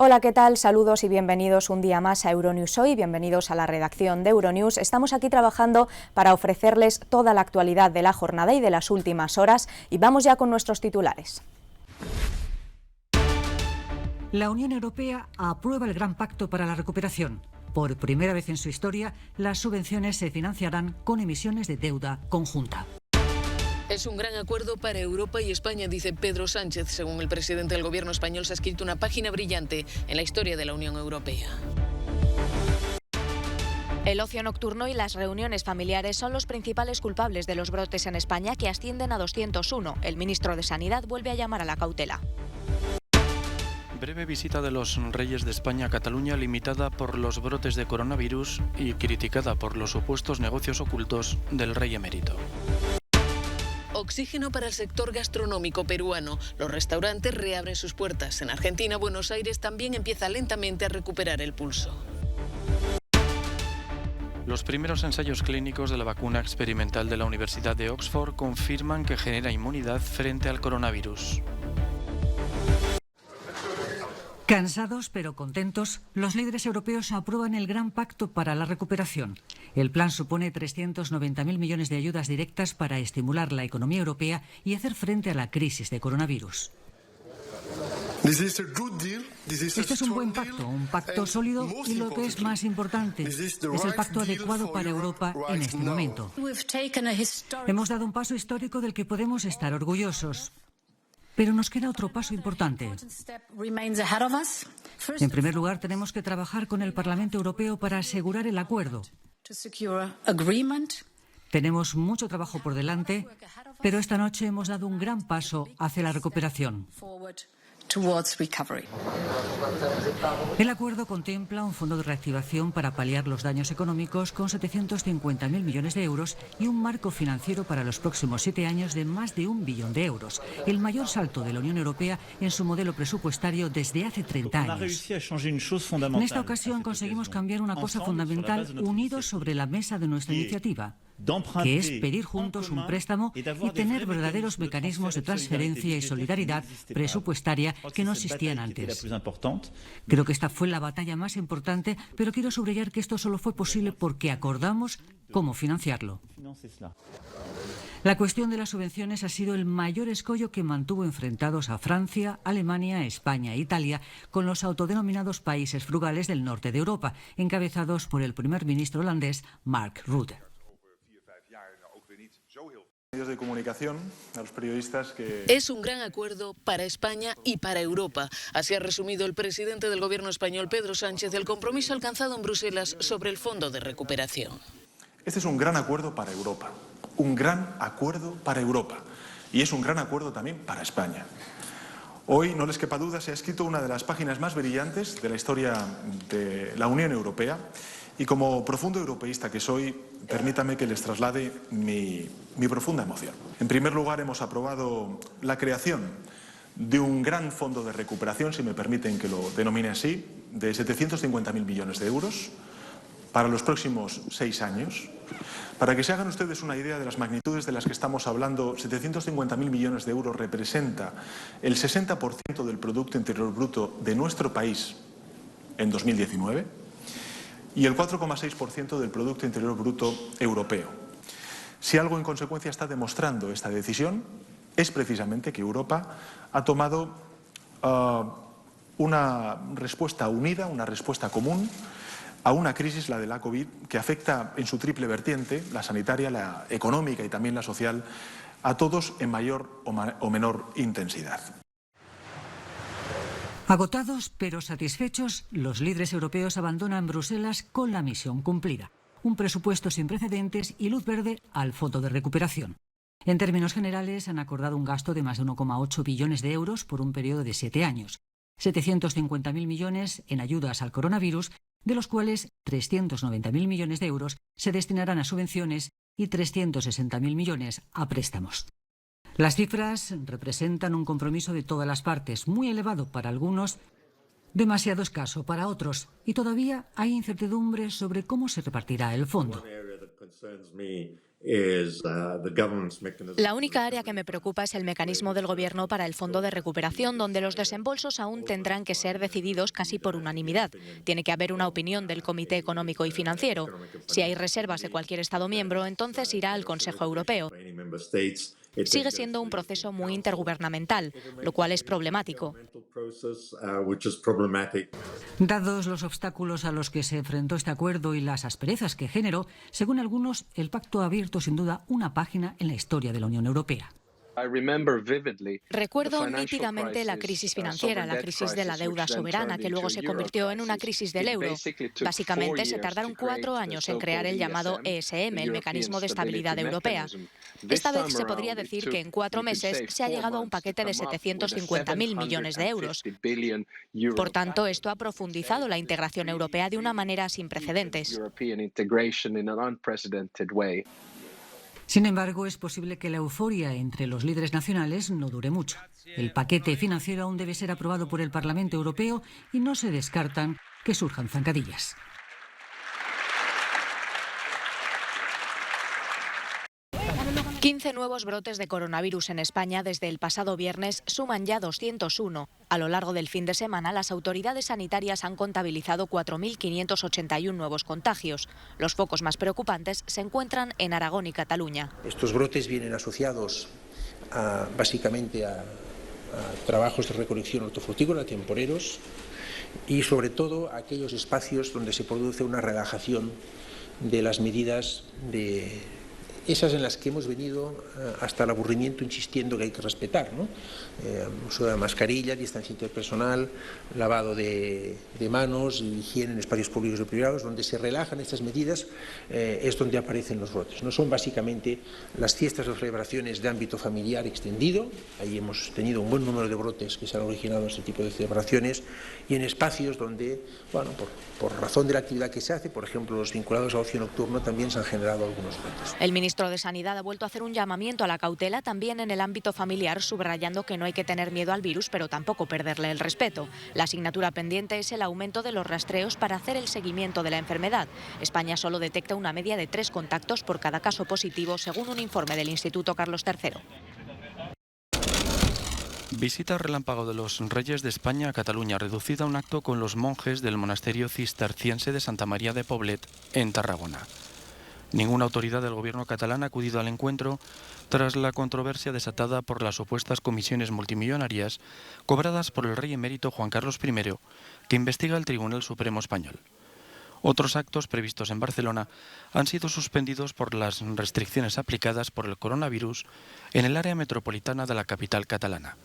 Hola, ¿qué tal? Saludos y bienvenidos un día más a Euronews Hoy, bienvenidos a la redacción de Euronews. Estamos aquí trabajando para ofrecerles toda la actualidad de la jornada y de las últimas horas y vamos ya con nuestros titulares. La Unión Europea aprueba el Gran Pacto para la Recuperación. Por primera vez en su historia, las subvenciones se financiarán con emisiones de deuda conjunta. Es un gran acuerdo para Europa y España, dice Pedro Sánchez. Según el presidente del gobierno español, se ha escrito una página brillante en la historia de la Unión Europea. El ocio nocturno y las reuniones familiares son los principales culpables de los brotes en España, que ascienden a 201. El ministro de Sanidad vuelve a llamar a la cautela. Breve visita de los reyes de España a Cataluña, limitada por los brotes de coronavirus y criticada por los supuestos negocios ocultos del rey emérito. Oxígeno para el sector gastronómico peruano. Los restaurantes reabren sus puertas. En Argentina, Buenos Aires también empieza lentamente a recuperar el pulso. Los primeros ensayos clínicos de la vacuna experimental de la Universidad de Oxford confirman que genera inmunidad frente al coronavirus. Cansados pero contentos, los líderes europeos aprueban el Gran Pacto para la Recuperación. El plan supone 390.000 millones de ayudas directas para estimular la economía europea y hacer frente a la crisis de coronavirus. Este es un buen pacto, un pacto sólido y, lo que es más importante, es el pacto adecuado para Europa en este momento. Hemos dado un paso histórico del que podemos estar orgullosos. Pero nos queda otro paso importante. En primer lugar, tenemos que trabajar con el Parlamento Europeo para asegurar el acuerdo. Tenemos mucho trabajo por delante, pero esta noche hemos dado un gran paso hacia la recuperación. El acuerdo contempla un fondo de reactivación para paliar los daños económicos con 750.000 millones de euros y un marco financiero para los próximos 7 años de más de 1 billón de euros, el mayor salto de la Unión Europea en su modelo presupuestario desde hace 30 años. En esta ocasión conseguimos cambiar una cosa fundamental unidos sobre la mesa de nuestra iniciativa, que es pedir juntos un préstamo y tener verdaderos mecanismos de transferencia y solidaridad presupuestaria que no existían antes. Creo que esta fue la batalla más importante, pero quiero subrayar que esto solo fue posible porque acordamos cómo financiarlo. La cuestión de las subvenciones ha sido el mayor escollo que mantuvo enfrentados a Francia, Alemania, España e Italia con los autodenominados países frugales del norte de Europa, encabezados por el primer ministro holandés Mark Rutte. Medios de comunicación, a los periodistas que... Es un gran acuerdo para España y para Europa. Así ha resumido el presidente del gobierno español, Pedro Sánchez, el compromiso alcanzado en Bruselas sobre el Fondo de Recuperación. Este es un gran acuerdo para Europa, un gran acuerdo para Europa. Y es un gran acuerdo también para España. Hoy, no les quepa duda, se ha escrito una de las páginas más brillantes de la historia de la Unión Europea. Y como profundo europeísta que soy, permítame que les traslade mi profunda emoción. En primer lugar, hemos aprobado la creación de un gran fondo de recuperación, si me permiten que lo denomine así, de 750.000 millones de euros para los próximos 6 años. Para que se hagan ustedes una idea de las magnitudes de las que estamos hablando, 750.000 millones de euros representa el 60% del Producto Interior Bruto de nuestro país en 2019. Y el 4,6% del Producto Interior Bruto europeo. Si algo en consecuencia está demostrando esta decisión, es precisamente que Europa ha tomado una respuesta unida, una respuesta común a una crisis, la de la COVID, que afecta en su triple vertiente, la sanitaria, la económica y también la social, a todos en mayor o menor intensidad. Agotados pero satisfechos, los líderes europeos abandonan Bruselas con la misión cumplida. Un presupuesto sin precedentes y luz verde al Fondo de Recuperación. En términos generales, han acordado un gasto de más de 1,8 billones de euros por un periodo de 7 años. 750.000 millones en ayudas al coronavirus, de los cuales 390.000 millones de euros se destinarán a subvenciones y 360.000 millones a préstamos. Las cifras representan un compromiso de todas las partes, muy elevado para algunos, demasiado escaso para otros, y todavía hay incertidumbre sobre cómo se repartirá el fondo. La única área que me preocupa es el mecanismo del Gobierno para el Fondo de Recuperación, donde los desembolsos aún tendrán que ser decididos casi por unanimidad. Tiene que haber una opinión del Comité Económico y Financiero. Si hay reservas de cualquier Estado miembro, entonces irá al Consejo Europeo. Sigue siendo un proceso muy intergubernamental, lo cual es problemático. Dados los obstáculos a los que se enfrentó este acuerdo y las asperezas que generó, según algunos, el pacto ha abierto sin duda una página en la historia de la Unión Europea. Recuerdo nítidamente la crisis financiera, la crisis de la deuda soberana, que luego se convirtió en una crisis del euro. Básicamente se tardaron 4 años en crear el llamado ESM, el Mecanismo de Estabilidad Europea. Esta vez se podría decir que en 4 meses se ha llegado a un paquete de 750.000 millones de euros. Por tanto, esto ha profundizado la integración europea de una manera sin precedentes. Sin embargo, es posible que la euforia entre los líderes nacionales no dure mucho. El paquete financiero aún debe ser aprobado por el Parlamento Europeo y no se descartan que surjan zancadillas. ...15 nuevos brotes de coronavirus en España desde el pasado viernes suman ya 201. A lo largo del fin de semana, las autoridades sanitarias han contabilizado 4.581 nuevos contagios. Los focos más preocupantes se encuentran en Aragón y Cataluña. Estos brotes vienen asociados básicamente a trabajos de recolección hortofrutícola temporeros y sobre todo a aquellos espacios donde se produce una relajación de las medidas esas en las que hemos venido hasta el aburrimiento insistiendo que hay que respetar, ¿no? Uso de mascarilla, distancia interpersonal, lavado de manos, higiene en espacios públicos y privados. Donde se relajan estas medidas es donde aparecen los brotes. No son básicamente las fiestas o celebraciones de ámbito familiar extendido. Ahí hemos tenido un buen número de brotes que se han originado en este tipo de celebraciones, y en espacios donde, bueno, por razón de la actividad que se hace, por ejemplo los vinculados a ocio nocturno, también se han generado algunos brotes. El ministro de Sanidad ha vuelto a hacer un llamamiento a la cautela también en el ámbito familiar, subrayando que no hay que tener miedo al virus, pero tampoco perderle el respeto. La asignatura pendiente es el aumento de los rastreos para hacer el seguimiento de la enfermedad. España solo detecta una media de 3 contactos por cada caso positivo, según un informe del Instituto Carlos III. Visita relámpago de los Reyes de España a Cataluña, reducida a un acto con los monjes del monasterio cisterciense de Santa María de Poblet, en Tarragona. Ninguna autoridad del gobierno catalán ha acudido al encuentro tras la controversia desatada por las supuestas comisiones multimillonarias cobradas por el rey emérito Juan Carlos I, que investiga el Tribunal Supremo Español. Otros actos previstos en Barcelona han sido suspendidos por las restricciones aplicadas por el coronavirus en el área metropolitana de la capital catalana.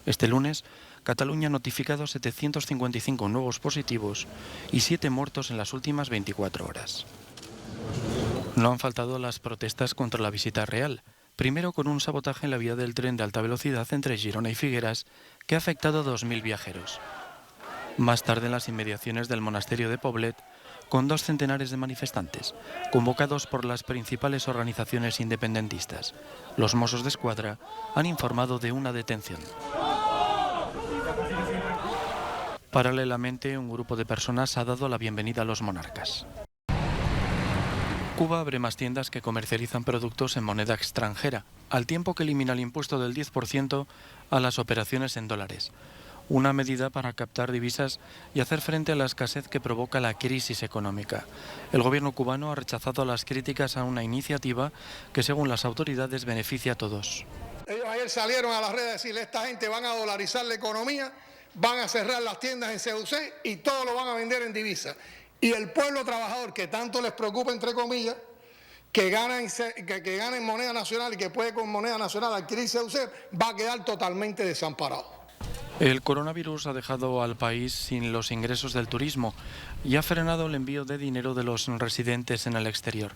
Este lunes, Cataluña ha notificado 755 nuevos positivos y 7 muertos en las últimas 24 horas. No han faltado las protestas contra la visita real, primero con un sabotaje en la vía del tren de alta velocidad entre Girona y Figueras, que ha afectado a 2.000 viajeros. Más tarde, en las inmediaciones del monasterio de Poblet, con 2 centenares de manifestantes, convocados por las principales organizaciones independentistas. Los Mossos de Escuadra han informado de una detención. Paralelamente, un grupo de personas ha dado la bienvenida a los monarcas. Cuba abre más tiendas que comercializan productos en moneda extranjera, al tiempo que elimina el impuesto del 10% a las operaciones en dólares. Una medida para captar divisas y hacer frente a la escasez que provoca la crisis económica. El gobierno cubano ha rechazado las críticas a una iniciativa que, según las autoridades, beneficia a todos. Ellos ayer salieron a las redes a decirle: esta gente van a dolarizar la economía, van a cerrar las tiendas en CUC y todo lo van a vender en divisas. Y el pueblo trabajador, que tanto les preocupa, entre comillas, que gana en moneda nacional y que puede con moneda nacional adquirir CUC, va a quedar totalmente desamparado. El coronavirus ha dejado al país sin los ingresos del turismo y ha frenado el envío de dinero de los residentes en el exterior.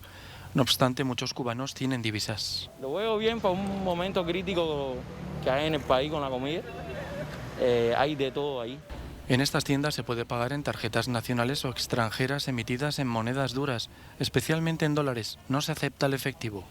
No obstante, muchos cubanos tienen divisas. Lo veo bien para un momento crítico que hay en el país con la comida. Hay de todo ahí. En estas tiendas se puede pagar en tarjetas nacionales o extranjeras emitidas en monedas duras, especialmente en dólares. No se acepta el efectivo.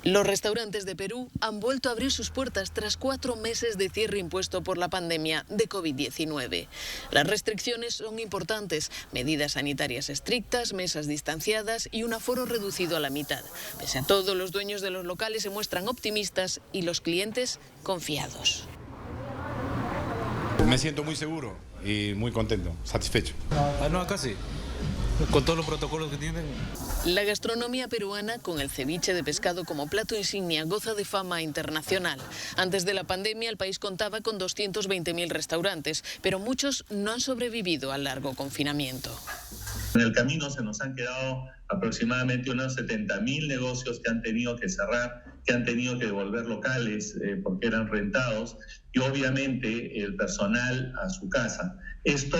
Los restaurantes de Perú han vuelto a abrir sus puertas tras 4 meses de cierre impuesto por la pandemia de COVID-19. Las restricciones son importantes: medidas sanitarias estrictas, mesas distanciadas y un aforo reducido a la mitad. Pese a todo, los dueños de los locales se muestran optimistas y los clientes confiados. Me siento muy seguro y muy contento, satisfecho. No, acá sí, con todos los protocolos que tienen. La gastronomía peruana, con el ceviche de pescado como plato insignia, goza de fama internacional. Antes de la pandemia, el país contaba con 220.000 restaurantes, pero muchos no han sobrevivido al largo confinamiento. En el camino se nos han quedado aproximadamente unos 70.000 negocios que han tenido que cerrar, que han tenido que devolver locales porque eran rentados, y obviamente el personal a su casa. Esto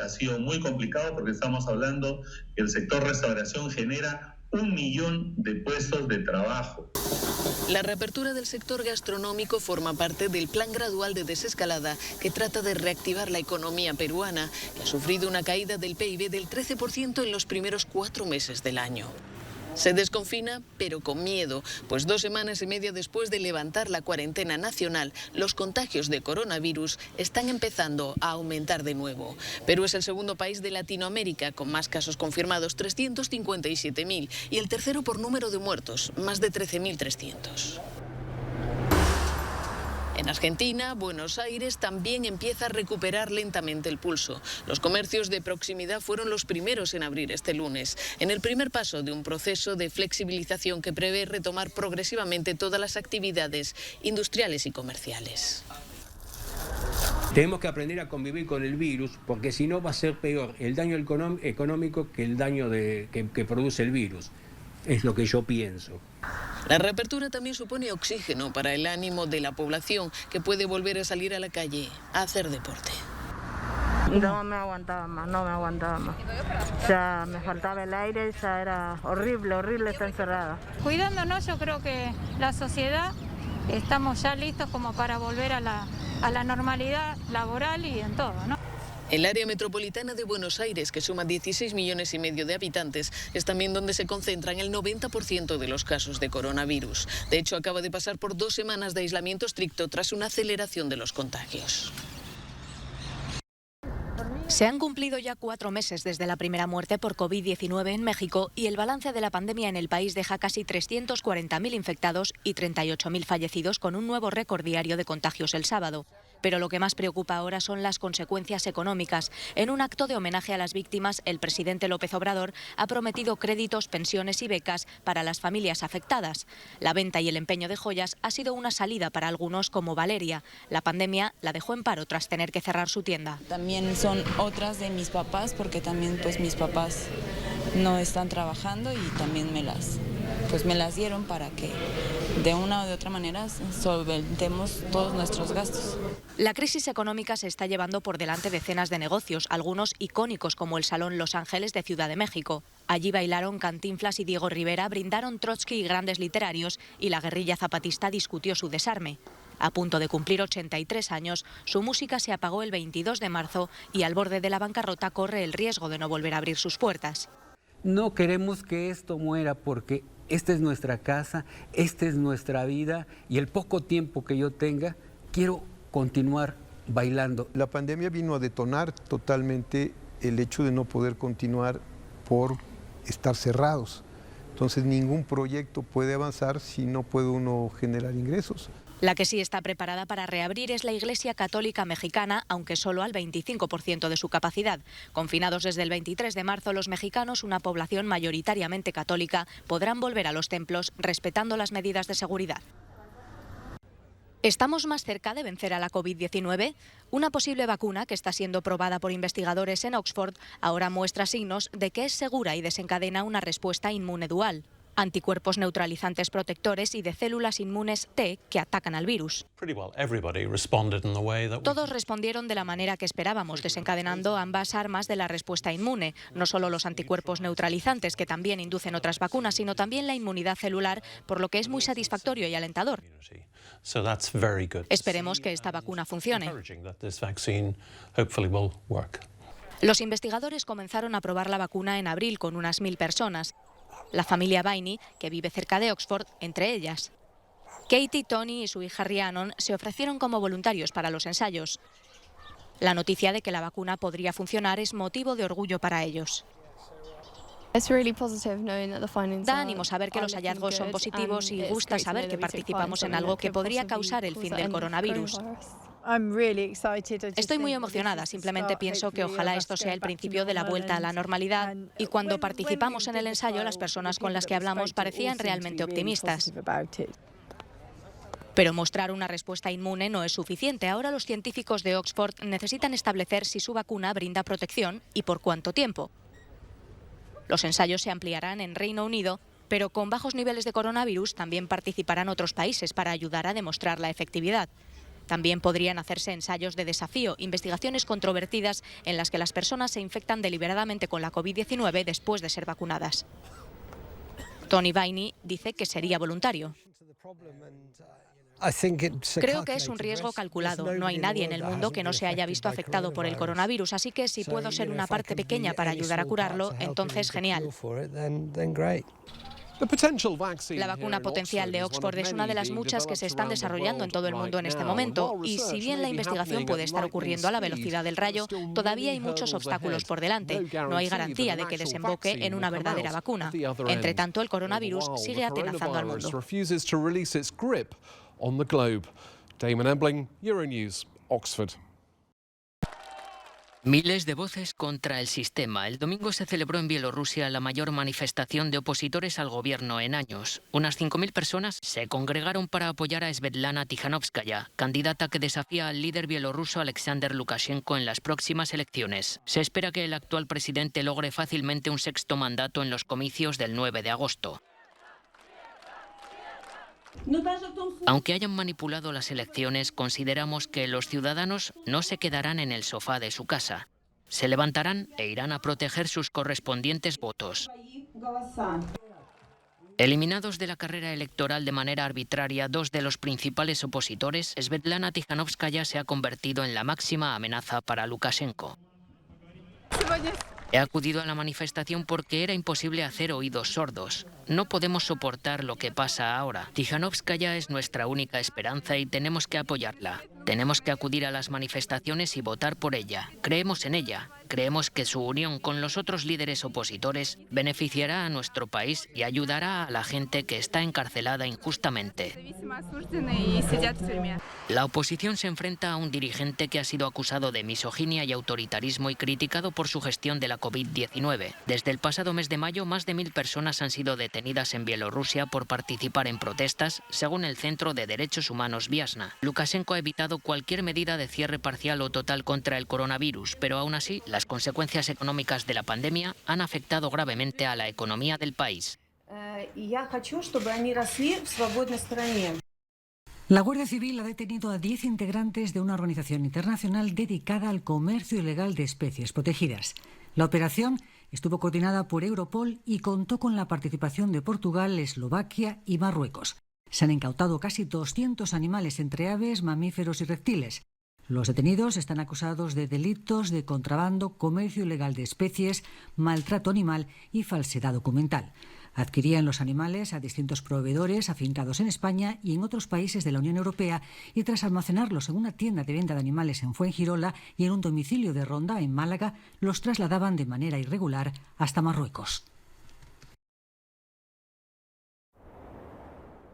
ha sido muy complicado porque estamos hablando que el sector restauración genera 1 millón de puestos de trabajo. La reapertura del sector gastronómico forma parte del plan gradual de desescalada que trata de reactivar la economía peruana, que ha sufrido una caída del PIB del 13% en los primeros 4 meses del año. Se desconfina, pero con miedo, pues 2 semanas y media después de levantar la cuarentena nacional, los contagios de coronavirus están empezando a aumentar de nuevo. Perú es el segundo país de Latinoamérica con más casos confirmados, 357.000, y el tercero por número de muertos, más de 13.300. En Argentina, Buenos Aires también empieza a recuperar lentamente el pulso. Los comercios de proximidad fueron los primeros en abrir este lunes, en el primer paso de un proceso de flexibilización que prevé retomar progresivamente todas las actividades industriales y comerciales. Tenemos que aprender a convivir con el virus, porque si no va a ser peor el daño económico que el daño que produce el virus. Es lo que yo pienso. La reapertura también supone oxígeno para el ánimo de la población, que puede volver a salir a la calle a hacer deporte. No me aguantaba más. Ya me faltaba el aire, ya era horrible estar encerrada. Cuidándonos, yo creo que la sociedad estamos ya listos como para volver a la normalidad laboral y en todo, ¿no? El área metropolitana de Buenos Aires, que suma 16,5 millones de habitantes, es también donde se concentran el 90% de los casos de coronavirus. De hecho, acaba de pasar por 2 semanas de aislamiento estricto tras una aceleración de los contagios. Se han cumplido ya 4 meses desde la primera muerte por COVID-19 en México y el balance de la pandemia en el país deja casi 340.000 infectados y 38.000 fallecidos, con un nuevo récord diario de contagios el sábado. Pero lo que más preocupa ahora son las consecuencias económicas. En un acto de homenaje a las víctimas, el presidente López Obrador ha prometido créditos, pensiones y becas para las familias afectadas. La venta y el empeño de joyas ha sido una salida para algunos, como Valeria. La pandemia la dejó en paro tras tener que cerrar su tienda. También son otras de mis papás, porque también pues mis papás no están trabajando y también me las dieron para que de una o de otra manera solventemos todos nuestros gastos. La crisis económica se está llevando por delante decenas de negocios, algunos icónicos como el Salón Los Ángeles de Ciudad de México. Allí bailaron Cantinflas y Diego Rivera, brindaron Trotsky y grandes literarios, y la guerrilla zapatista discutió su desarme. A punto de cumplir 83 años, su música se apagó el 22 de marzo y al borde de la bancarrota corre el riesgo de no volver a abrir sus puertas. No queremos que esto muera, porque esta es nuestra casa, esta es nuestra vida, y el poco tiempo que yo tenga, quiero continuar bailando. La pandemia vino a detonar totalmente el hecho de no poder continuar por estar cerrados. Entonces ningún proyecto puede avanzar si no puede uno generar ingresos. La que sí está preparada para reabrir es la Iglesia Católica Mexicana, aunque solo al 25% de su capacidad. Confinados desde el 23 de marzo, los mexicanos, una población mayoritariamente católica, podrán volver a los templos respetando las medidas de seguridad. ¿Estamos más cerca de vencer a la COVID-19? Una posible vacuna, que está siendo probada por investigadores en Oxford, ahora muestra signos de que es segura y desencadena una respuesta inmune dual. Anticuerpos neutralizantes protectores y de células inmunes T que atacan al virus. Todos respondieron de la manera que esperábamos, desencadenando ambas armas de la respuesta inmune. No solo los anticuerpos neutralizantes, que también inducen otras vacunas, sino también la inmunidad celular, por lo que es muy satisfactorio y alentador. Esperemos que esta vacuna funcione. Los investigadores comenzaron a probar la vacuna en abril con unas 1.000 personas. la familia Viney, que vive cerca de Oxford, entre ellas. Katie, Tony y su hija Rhiannon se ofrecieron como voluntarios para los ensayos. La noticia de que la vacuna podría funcionar es motivo de orgullo para ellos. Da ánimo saber que los hallazgos son positivos y gusta saber que participamos en algo que podría causar el fin del coronavirus. Estoy muy emocionada, simplemente pienso que ojalá esto sea el principio de la vuelta a la normalidad, y cuando participamos en el ensayo las personas con las que hablamos parecían realmente optimistas. Pero mostrar una respuesta inmune no es suficiente. Ahora los científicos de Oxford necesitan establecer si su vacuna brinda protección y por cuánto tiempo. Los ensayos se ampliarán en Reino Unido, pero con bajos niveles de coronavirus también participarán otros países para ayudar a demostrar la efectividad. También podrían hacerse ensayos de desafío, investigaciones controvertidas en las que las personas se infectan deliberadamente con la COVID-19 después de ser vacunadas. Tony Viney dice que sería voluntario. Creo que es un riesgo calculado. No hay nadie en el mundo que no se haya visto afectado por el coronavirus, así que si puedo ser una parte pequeña para ayudar a curarlo, entonces genial. La vacuna potencial de Oxford es una de las muchas que se están desarrollando en todo el mundo en este momento, y si bien la investigación puede estar ocurriendo a la velocidad del rayo, todavía hay muchos obstáculos por delante. No hay garantía de que desemboque en una verdadera vacuna. Entre tanto, el coronavirus sigue atenazando al mundo. Damon Embling, Euronews, Oxford. Miles de voces contra el sistema. El domingo se celebró en Bielorrusia la mayor manifestación de opositores al gobierno en años. Unas 5.000 personas se congregaron para apoyar a Svetlana Tikhanovskaya, candidata que desafía al líder bielorruso Alexander Lukashenko en las próximas elecciones. Se espera que el actual presidente logre fácilmente un sexto mandato en los comicios del 9 de agosto. Aunque hayan manipulado las elecciones, consideramos que los ciudadanos no se quedarán en el sofá de su casa. Se levantarán e irán a proteger sus correspondientes votos. Eliminados de la carrera electoral de manera arbitraria dos de los principales opositores, Svetlana Tikhanovskaya se ha convertido en la máxima amenaza para Lukashenko. He acudido a la manifestación porque era imposible hacer oídos sordos. No podemos soportar lo que pasa ahora. Tikhanovskaya es nuestra única esperanza y tenemos que apoyarla. Tenemos que acudir a las manifestaciones y votar por ella. Creemos en ella. Creemos que su unión con los otros líderes opositores beneficiará a nuestro país y ayudará a la gente que está encarcelada injustamente. La oposición se enfrenta a un dirigente que ha sido acusado de misoginia y autoritarismo y criticado por su gestión de la COVID-19. Desde el pasado mes de mayo, más de 1.000 personas han sido detenidas en Bielorrusia por participar en protestas, según el Centro de Derechos Humanos Viasna. Lukashenko ha evitado cualquier medida de cierre parcial o total contra el coronavirus, pero aún así, las consecuencias económicas de la pandemia han afectado gravemente a la economía del país. La Guardia Civil ha detenido a 10 integrantes de una organización internacional dedicada al comercio ilegal de especies protegidas. La operación estuvo coordinada por Europol y contó con la participación de Portugal, Eslovaquia y Marruecos. Se han incautado casi 200 animales entre aves, mamíferos y reptiles. Los detenidos están acusados de delitos de contrabando, comercio ilegal de especies, maltrato animal y falsedad documental. Adquirían los animales a distintos proveedores afincados en España y en otros países de la Unión Europea y tras almacenarlos en una tienda de venta de animales en Fuengirola y en un domicilio de Ronda, en Málaga, los trasladaban de manera irregular hasta Marruecos.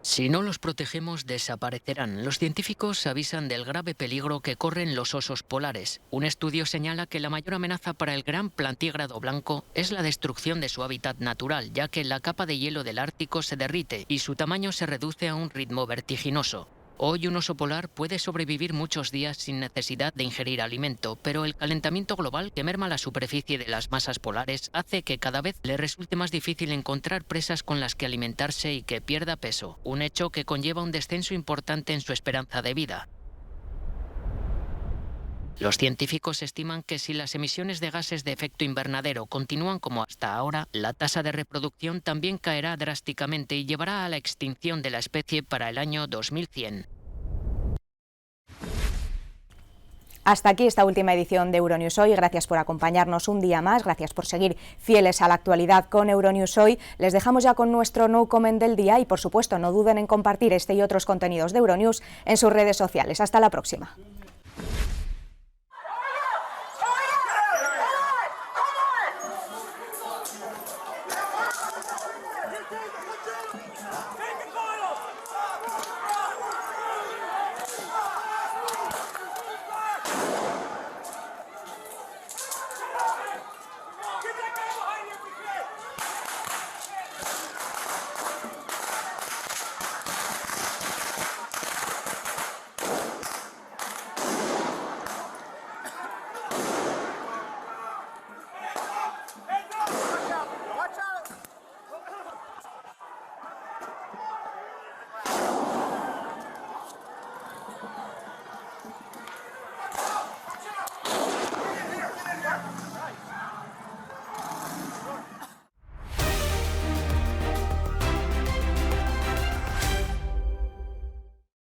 Si no los protegemos, desaparecerán. Los científicos avisan del grave peligro que corren los osos polares. Un estudio señala que la mayor amenaza para el gran plantígrado blanco es la destrucción de su hábitat natural, ya que la capa de hielo del Ártico se derrite y su tamaño se reduce a un ritmo vertiginoso. Hoy un oso polar puede sobrevivir muchos días sin necesidad de ingerir alimento, pero el calentamiento global que merma la superficie de las masas polares hace que cada vez le resulte más difícil encontrar presas con las que alimentarse y que pierda peso, un hecho que conlleva un descenso importante en su esperanza de vida. Los científicos estiman que si las emisiones de gases de efecto invernadero continúan como hasta ahora, la tasa de reproducción también caerá drásticamente y llevará a la extinción de la especie para el año 2100. Hasta aquí esta última edición de Euronews Hoy. Gracias por acompañarnos un día más, gracias por seguir fieles a la actualidad con Euronews Hoy. Les dejamos ya con nuestro no comment del día y, por supuesto, no duden en compartir este y otros contenidos de Euronews en sus redes sociales. Hasta la próxima. Get that guy behind!